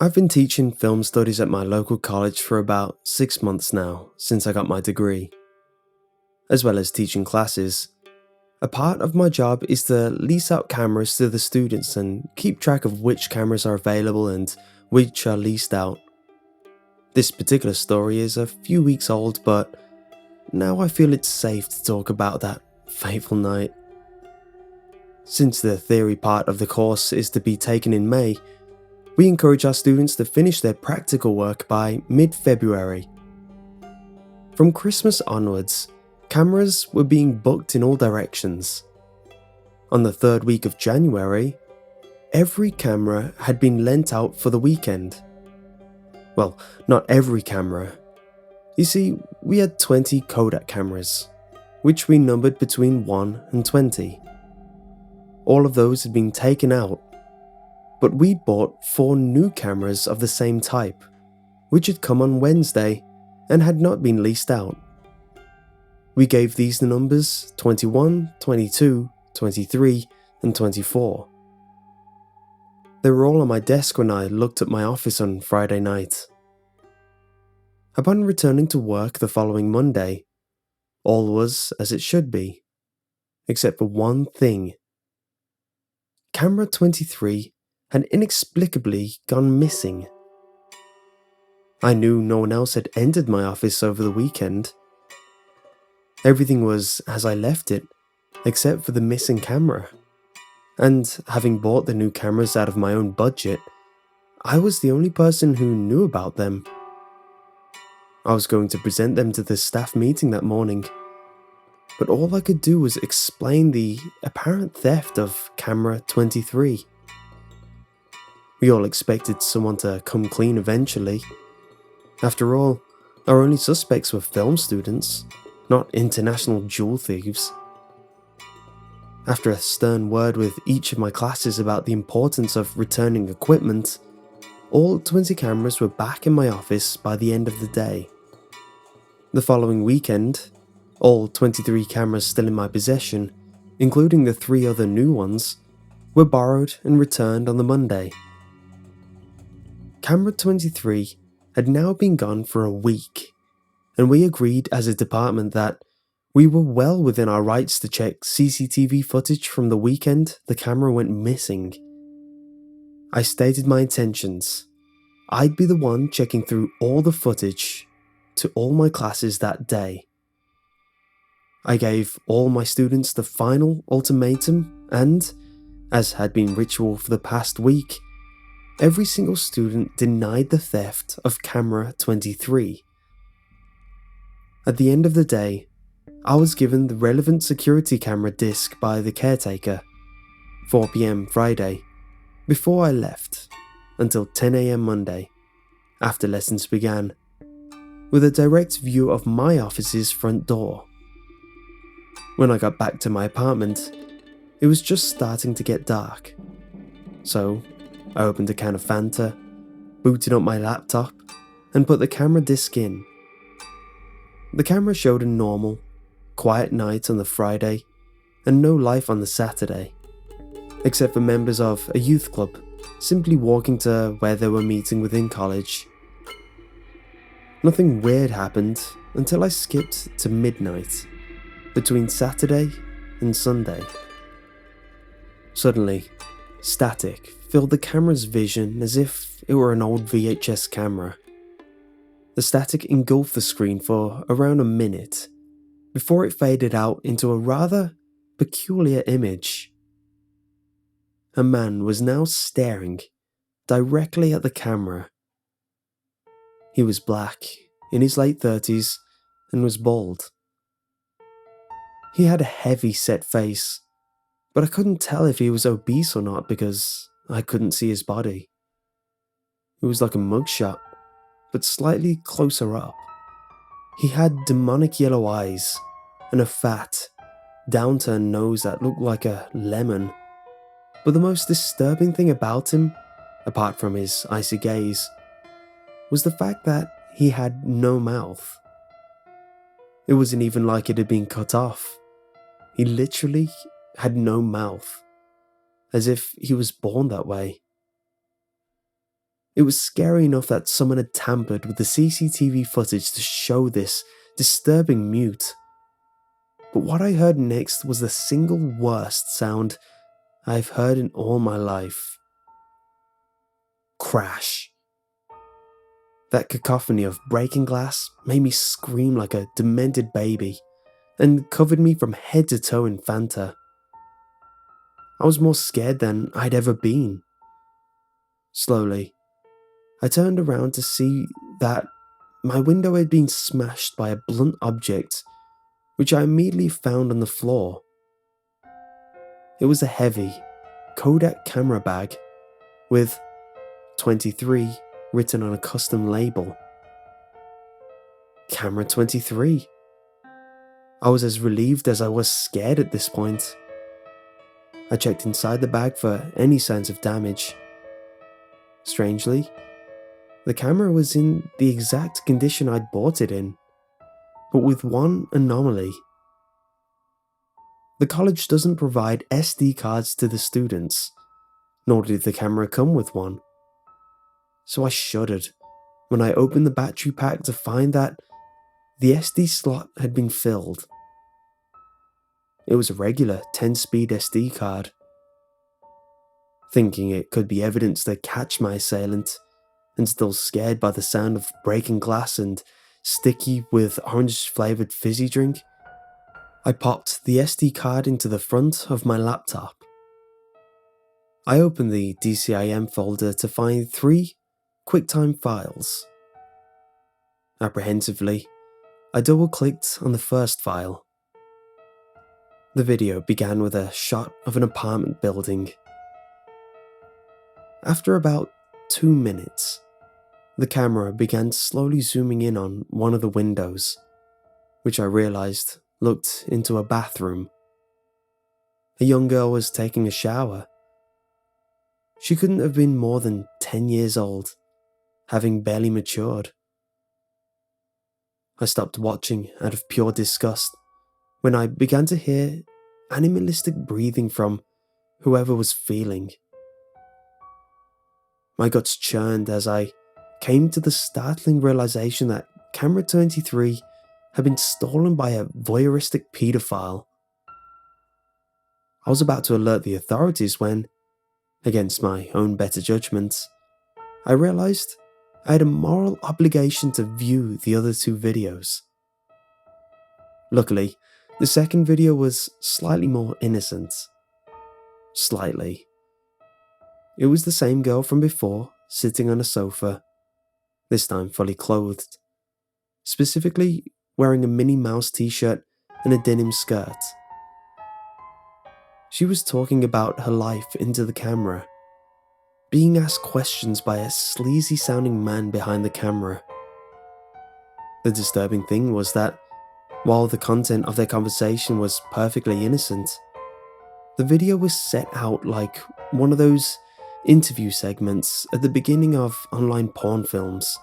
I've been teaching film studies at my local college for about 6 months now, since I got my degree. As well as teaching classes, a part of my job is to lease out cameras to the students and keep track of which cameras are available and which are leased out. This particular story is a few weeks old, but now I feel it's safe to talk about that fateful night. Since the theory part of the course is to be taken in May, we encourage our students to finish their practical work by mid-February. From Christmas onwards, cameras were being booked in all directions. On the third week of January, every camera had been lent out for the weekend. Well, not every camera. You see, we had 20 Kodak cameras, which we numbered between 1 and 20. All of those had been taken out, but we bought 4 new cameras of the same type, which had come on Wednesday and had not been leased out. We gave these the numbers 21, 22, 23, and 24. They were all on my desk when I looked at my office on Friday night. Upon returning to work the following Monday, all was as it should be, except for one thing. Camera 23 had inexplicably gone missing. I knew no one else had entered my office over the weekend. Everything was as I left it, except for the missing camera. And having bought the new cameras out of my own budget, I was the only person who knew about them. I was going to present them to the staff meeting that morning, but all I could do was explain the apparent theft of camera 23. We all expected someone to come clean eventually. After all, our only suspects were film students, not international jewel thieves. After a stern word with each of my classes about the importance of returning equipment, all 20 cameras were back in my office by the end of the day. The following weekend, all 23 cameras still in my possession, including the 3 other new ones, were borrowed and returned on the Monday. Camera 23 had now been gone for a week, and we agreed as a department that we were well within our rights to check CCTV footage from the weekend the camera went missing. I stated my intentions. I'd be the one checking through all the footage to all my classes that day. I gave all my students the final ultimatum and, as had been ritual for the past week, every single student denied the theft of camera 23. At the end of the day, I was given the relevant security camera disc by the caretaker, 4 PM Friday, before I left, until 10 AM Monday, after lessons began, with a direct view of my office's front door. When I got back to my apartment, it was just starting to get dark. So, I opened a can of Fanta, booted up my laptop, and put the camera disc in. The camera showed a normal, quiet night on the Friday, and no life on the Saturday, except for members of a youth club simply walking to where they were meeting within college. Nothing weird happened until I skipped to midnight, between Saturday and Sunday. Suddenly, static filled the camera's vision as if it were an old VHS camera. The static engulfed the screen for around a minute, before it faded out into a rather peculiar image. A man was now staring directly at the camera. He was black, in his late 30s, and was bald. He had a heavy set face, but I couldn't tell if he was obese or not because I couldn't see his body. It was like a mugshot, but slightly closer up. He had demonic yellow eyes and a fat, downturned nose that looked like a lemon. But the most disturbing thing about him, apart from his icy gaze, was the fact that he had no mouth. It wasn't even like it had been cut off. He literally had no mouth, as if he was born that way. It was scary enough that someone had tampered with the CCTV footage to show this disturbing mute. But what I heard next was the single worst sound I've heard in all my life. Crash. That cacophony of breaking glass made me scream like a demented baby and covered me from head to toe in Fanta. I was more scared than I'd ever been. Slowly, I turned around to see that my window had been smashed by a blunt object, which I immediately found on the floor. It was a heavy Kodak camera bag with 23 written on a custom label. Camera 23. I was as relieved as I was scared at this point. I checked inside the bag for any signs of damage. Strangely, the camera was in the exact condition I'd bought it in, but with one anomaly. The college doesn't provide SD cards to the students, nor did the camera come with one. So I shuddered when I opened the battery pack to find that the SD slot had been filled. It was a regular 10-speed SD card. Thinking it could be evidence to catch my assailant, and still scared by the sound of breaking glass and sticky with orange-flavoured fizzy drink, I popped the SD card into the front of my laptop. I opened the DCIM folder to find 3 QuickTime files. Apprehensively, I double-clicked on the first file. The video began with a shot of an apartment building. After about 2 minutes, the camera began slowly zooming in on one of the windows, which I realized looked into a bathroom. A young girl was taking a shower. She couldn't have been more than 10 years old, having barely matured. I stopped watching out of pure disgust when I began to hear animalistic breathing from whoever was feeling. My guts churned as I came to the startling realization that camera 23 had been stolen by a voyeuristic pedophile. I was about to alert the authorities when, against my own better judgment, I realized I had a moral obligation to view the other 2 videos. Luckily, the second video was slightly more innocent. Slightly. It was the same girl from before, sitting on a sofa, this time fully clothed, specifically wearing a Minnie Mouse t-shirt and a denim skirt. She was talking about her life into the camera, being asked questions by a sleazy-sounding man behind the camera. The disturbing thing was that, while the content of their conversation was perfectly innocent, the video was set out like one of those interview segments at the beginning of online porn films.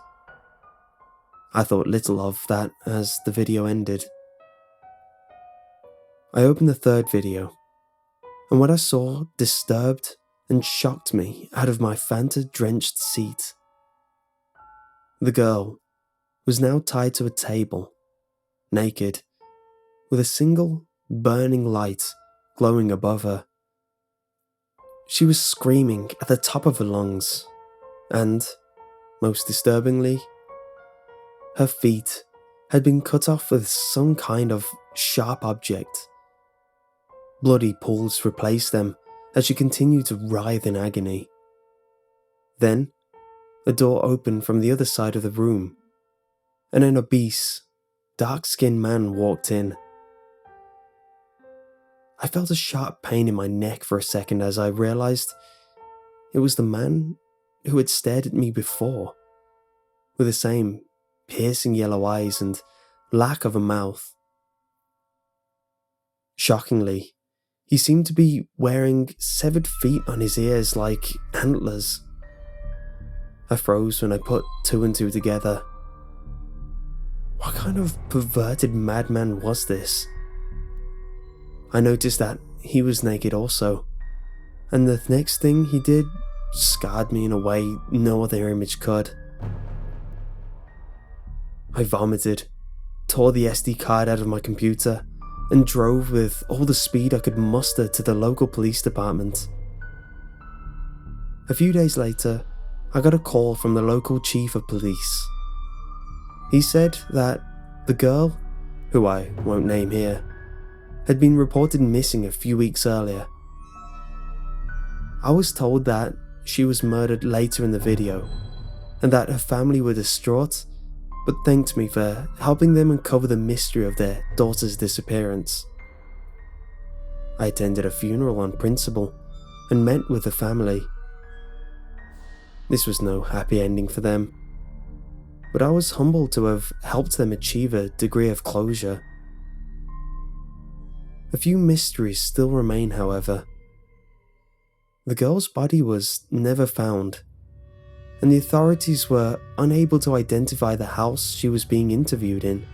I thought little of that as the video ended. I opened the third video, and what I saw disturbed and shocked me out of my Fanta-drenched seat. The girl was now tied to a table, naked, with a single burning light glowing above her. She was screaming at the top of her lungs, and, most disturbingly, her feet had been cut off with some kind of sharp object. Bloody pools replaced them as she continued to writhe in agony. Then, a door opened from the other side of the room, and an obese, dark-skinned man walked in. I felt a sharp pain in my neck for a second as I realized it was the man who had stared at me before, with the same piercing yellow eyes and lack of a mouth. Shockingly, he seemed to be wearing severed feet on his ears like antlers. I froze when I put 2 and 2 together. What kind of perverted madman was this? I noticed that he was naked also, and the next thing he did scarred me in a way no other image could. I vomited, tore the SD card out of my computer, and drove with all the speed I could muster to the local police department. A few days later, I got a call from the local chief of police. He said that the girl, who I won't name here, had been reported missing a few weeks earlier. I was told that she was murdered later in the video, and that her family were distraught, but thanked me for helping them uncover the mystery of their daughter's disappearance. I attended a funeral on principle and met with the family. This was no happy ending for them, but I was humbled to have helped them achieve a degree of closure. A few mysteries still remain, however. The girl's body was never found, and the authorities were unable to identify the house she was being interviewed in.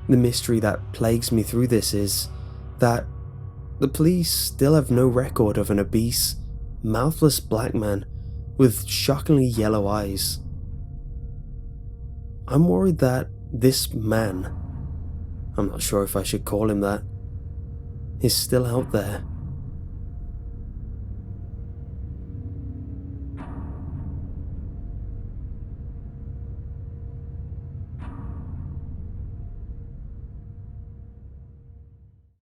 The mystery that plagues me through this is that the police still have no record of an obese, mouthless black man with shockingly yellow eyes. I'm worried that this man, I'm not sure if I should call him that, is still out there,